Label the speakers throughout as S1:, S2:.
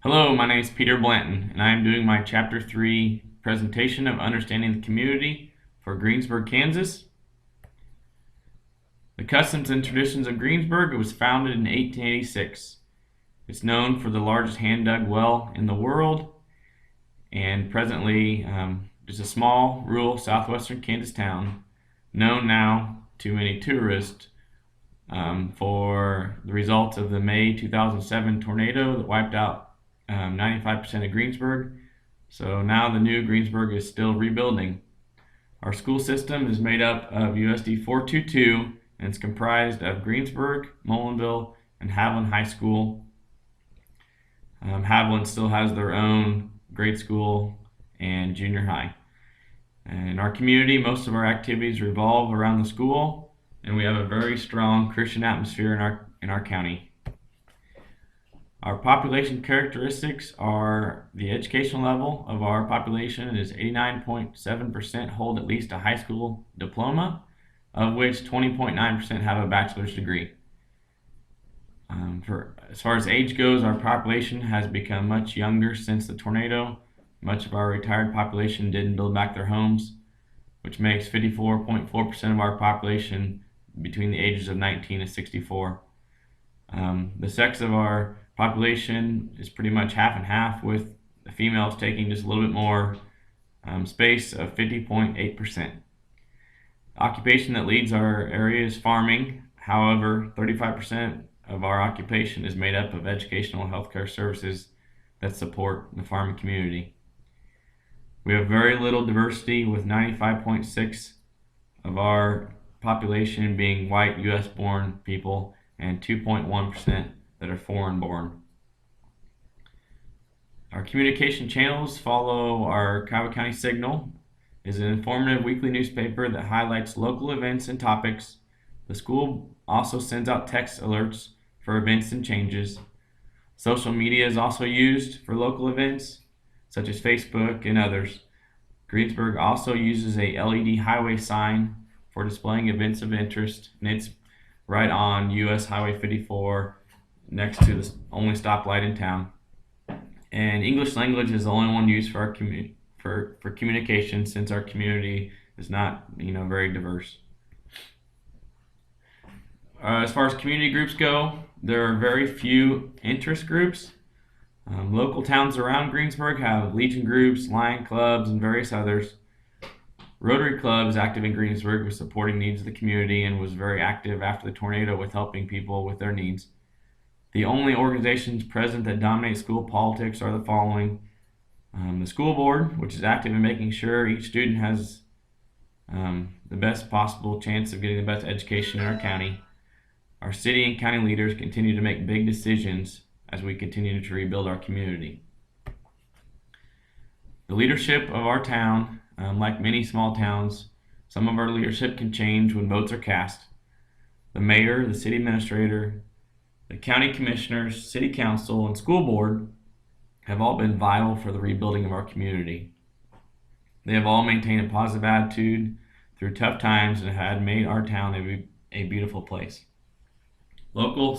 S1: Hello, my name is Peter Blanton, and I am doing my Chapter 3 presentation of Understanding the Community for Greensburg, Kansas. The customs and traditions of Greensburg was founded in 1886. It's known for the largest hand-dug well in the world, and presently just a small, rural, southwestern Kansas town, known now to many tourists for the results of the May 2007 tornado that wiped out 95% of Greensburg. So now the new Greensburg is still rebuilding. Our school system is made up of USD 422 and it's comprised of Greensburg, Mullinville, and Haviland High School. Haviland still has their own grade school and junior high. And in our community, most of our activities revolve around the school, and we have a very strong Christian atmosphere in our county. Our population characteristics are the educational level of our population is 89.7% hold at least a high school diploma, of which 20.9% have a bachelor's degree. As far as age goes, our population has become much younger since the tornado. Much of our retired population didn't build back their homes, which makes 54.4% of our population between the ages of 19 and 64. The sex of our population is pretty much half and half, with the females taking just a little bit more space of 50.8%. Occupation that leads our area is farming. However, 35% of our occupation is made up of educational and healthcare services that support the farming community. We have very little diversity, with 95.6% of our population being white US born people and 2.1% that are foreign born. Our communication channels follow our Cuyahoga County Signal. Is an informative weekly newspaper that highlights local events and topics. The school also sends out text alerts for events and changes. Social media is also used for local events such as Facebook and others. Greensburg also uses a LED highway sign for displaying events of interest, and it's right on US Highway 54 next to the only stoplight in town. And English language is the only one used for our for communication, since our community is not very diverse. As far as community groups go, there are very few interest groups. Local towns around Greensburg have Legion groups, Lion clubs, and various others. Rotary Club is active in Greensburg with supporting needs of the community and was very active after the tornado with helping people with their needs. The only organizations present that dominate school politics are the following. The school board, which is active in making sure each student has the best possible chance of getting the best education in our county. Our city and county leaders continue to make big decisions as we continue to rebuild our community. The leadership of our town, like many small towns, some of our leadership can change when votes are cast. The mayor, the city administrator, the county commissioners, city council, and school board have all been vital for the rebuilding of our community. They have all maintained a positive attitude through tough times and have made our town a beautiful place. Local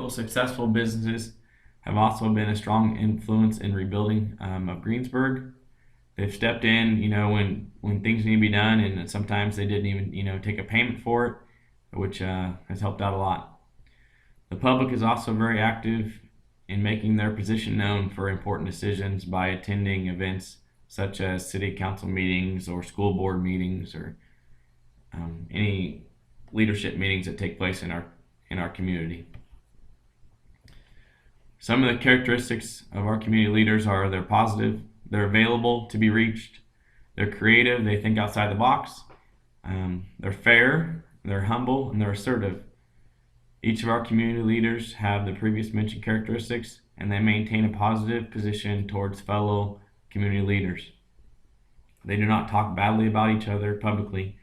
S1: successful businesses have also been a strong influence in rebuilding of Greensburg. They've stepped in, when things need to be done, and sometimes they didn't even, take a payment for it, which has helped out a lot. The public is also very active in making their position known for important decisions by attending events such as city council meetings or school board meetings or any leadership meetings that take place in our community. Some of the characteristics of our community leaders are they're positive, they're available to be reached, they're creative, they think outside the box, they're fair, they're humble, and they're assertive. Each of our community leaders have the previous mentioned characteristics, and they maintain a positive position towards fellow community leaders. They do not talk badly about each other publicly,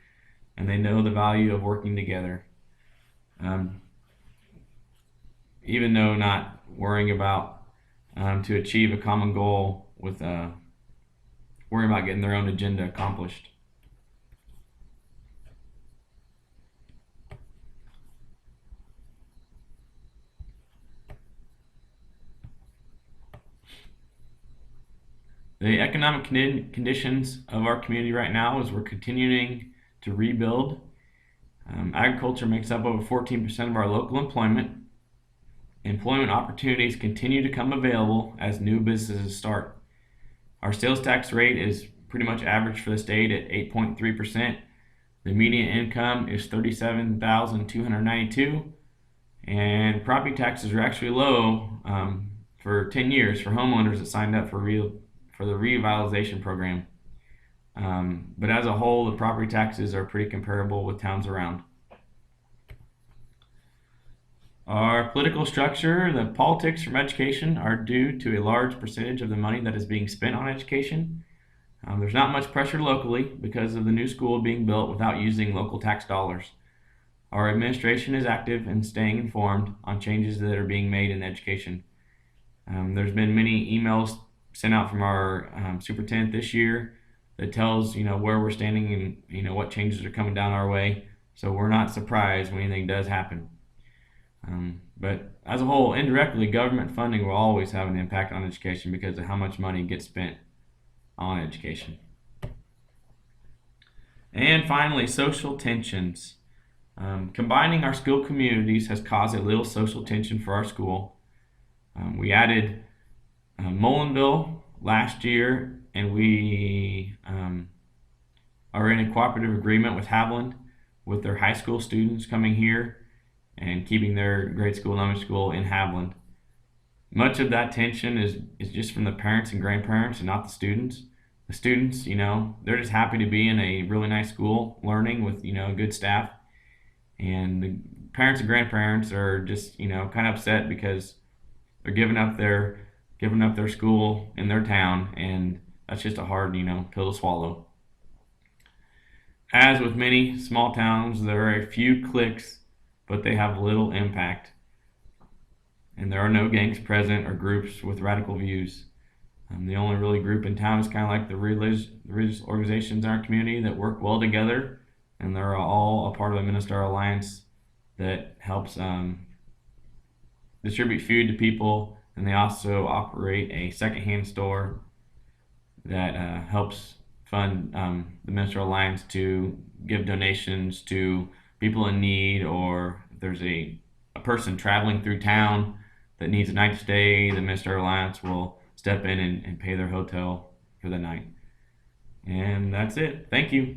S1: and they know the value of working together. Even though not worrying about to achieve a common goal with worrying about getting their own agenda accomplished. The economic conditions of our community right now is we're continuing to rebuild. Agriculture makes up over 14% of our local employment. Employment opportunities continue to come available as new businesses start. Our sales tax rate is pretty much average for the state at 8.3%. The median income is $37,292, and property taxes are actually low for 10 years for homeowners that signed up for the revitalization program. But as a whole, the property taxes are pretty comparable with towns around. Our political structure, the politics from education are due to a large percentage of the money that is being spent on education. There's not much pressure locally because of the new school being built without using local tax dollars. Our administration is active in staying informed on changes that are being made in education. There's been many emails sent out from our superintendent this year that tells where we're standing and what changes are coming down our way. So we're not surprised when anything does happen. But as a whole, indirectly, government funding will always have an impact on education because of how much money gets spent on education. And finally, social tensions. Combining our school communities has caused a little social tension for our school. We added Mullinville last year, and we are in a cooperative agreement with Haviland with their high school students coming here and keeping their grade school and elementary school in Haviland. Much of that tension is just from the parents and grandparents and not the students. The students, they're just happy to be in a really nice school, learning with, good staff. And the parents and grandparents are just, kind of upset because they're giving up their school in their town, and that's just a hard, pill to swallow. As with many small towns, there are a few cliques, but they have little impact. And there are no gangs present or groups with radical views. The only really group in town is kind of like the religious organizations in our community that work well together, and they're all a part of the Ministerial Alliance that helps distribute food to people, and they also operate a secondhand store that helps fund the Ministerial Alliance to give donations to people in need, or if there's a person traveling through town that needs a night stay, the Ministerial Alliance will step in and pay their hotel for the night. And that's it. Thank you.